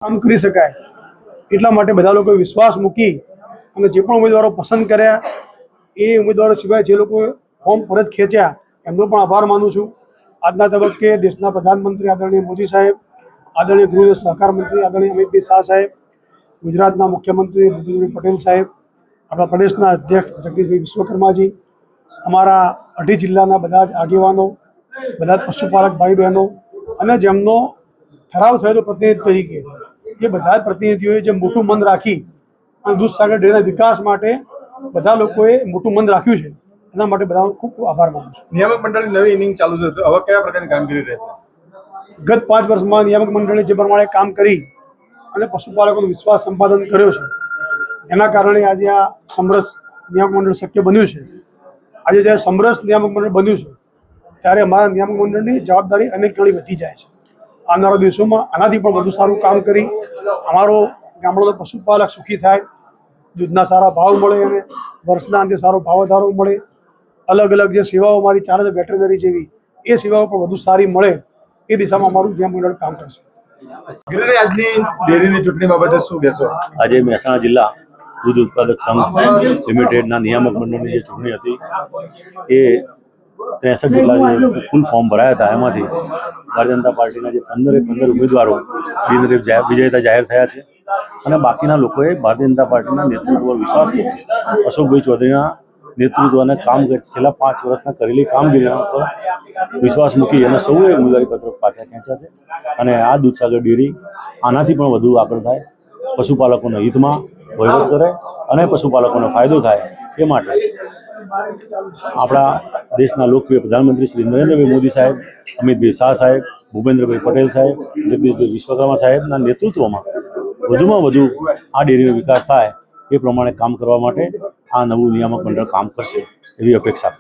કામ કરી શકાય એટલા માટે બધા લોકોએ વિશ્વાસ મૂકી અને જે પણ ઉમેદવારો પસંદ કર્યા એ ઉમેદવારો સિવાય જે લોકોએ ફોર્મ પરત ખેંચ્યા એમનો પણ આભાર માનું છું। આજના તબક્કે દેશના પ્રધાનમંત્રી આદરણીય મોદી સાહેબ, આદરણીય ગૃહ સહકાર મંત્રી આદરણીય અમિતભાઈ શાહ સાહેબ, ગુજરાતના મુખ્યમંત્રી ભૂપેન્દ્રભાઈ પટેલ સાહેબ, આપણા પ્રદેશના અધ્યક્ષ જગદીશભાઈ વિશ્વકર્માજી, અમારા 18 જિલ્લાના બધા જ આગેવાનો, બધા જ પશુપાલક ભાઈ બહેનો અને જેમનો ઠરાવ થયો હતો પ્રતિનિધિ તરીકે, એ બધા જ પ્રતિનિધિઓએ જે મોટું મન રાખી અને દૂધસાગર ડેરીના વિકાસ માટે બધા લોકોએ મોટું મન રાખ્યું છે, એના માટે બધાનો ખૂબ ખૂબ આભાર માનું છું। નિયામક મંડળની નવી ઇનિંગ ચાલુ છે, તો હવે કયા પ્રકારની કામગીરી રહેશે? ગત 5 વર્ષમાં નિયામક મંડળે જે પ્રમાણે કામ કરી અને પશુપાલકોનો વિશ્વાસ સંપાદન કર્યો છે, એના કારણે આજે આ સમરસ નિયામક મંડળ શક્ય બન્યું છે। આજે જ્યારે સમરસ નિયામક મંડળ બન્યું છે ત્યારે અમારા નિયામક મંડળની જવાબદારી અનેક ગણી વધી જાય છે। આવનારા દિવસોમાં આનાથી પણ વધુ સારું કામ કરી અમારો ગામડાનો પશુપાલક સુખી થાય, દૂધના સારા ભાવ મળે અને વર્ષના અંતે સારો ભાવ વધારો મળે, અલગ અલગ જે સેવાઓ અમારી ચાલે છે વેટરનરી જેવી, એ સેવાઓ પણ વધુ સારી મળે, એ દિશામાં અમારું નિયામક મંડળ કામ કરશે। આજની ડેરીની ચૂંટણી બાબતે શું કહેશો? આજે મહેસાણા જિલ્લા દૂધ ઉત્પાદક સંઘ લિમિટેડના નિયામક મંડળની જે ચૂંટણી હતી એ 63 જેટલા જે ફૂલ ફોર્મ ભરાયા હતા, એમાંથી ભારતીય જનતા પાર્ટીના જે 15 ઉમેદવારો બિનહરીફ વિજેતા જાહેર થયા છે અને બાકીના લોકોએ ભારતીય જનતા પાર્ટીના નેતૃત્વ પર વિશ્વાસ મૂકી અશોકભાઈ ચૌધરીના નેતૃત્વ અને છેલ્લા 5 વર્ષના કરેલી કામગીરી પર વિશ્વાસ મૂકી અને સૌએ ઉમેદવારી પત્રક પાછા ખેંચ્યા છે અને આ દૂધસાગર ડેરી આનાથી પણ વધુ આગળ થાય, પશુપાલકોના હિતમાં વહીવટ કરે અને પશુપાલકોનો ફાયદો થાય એ માટે આપણા દેશના લોકપ્રિય પ્રધાનમંત્રી શ્રી નરેન્દ્રભાઈ મોદી સાહેબ, અમિતભાઈ શાહ સાહેબ, ભૂપેન્દ્રભાઈ પટેલ સાહેબ, જગદીશભાઈ વિશ્વકર્મા સાહેબના નેતૃત્વમાં વધુમાં વધુ આ ડેરીનો વિકાસ થાય એ પ્રમાણે કામ કરવા માટે આ નવું નિયામક મંડળ કામ કરશે એવી અપેક્ષા।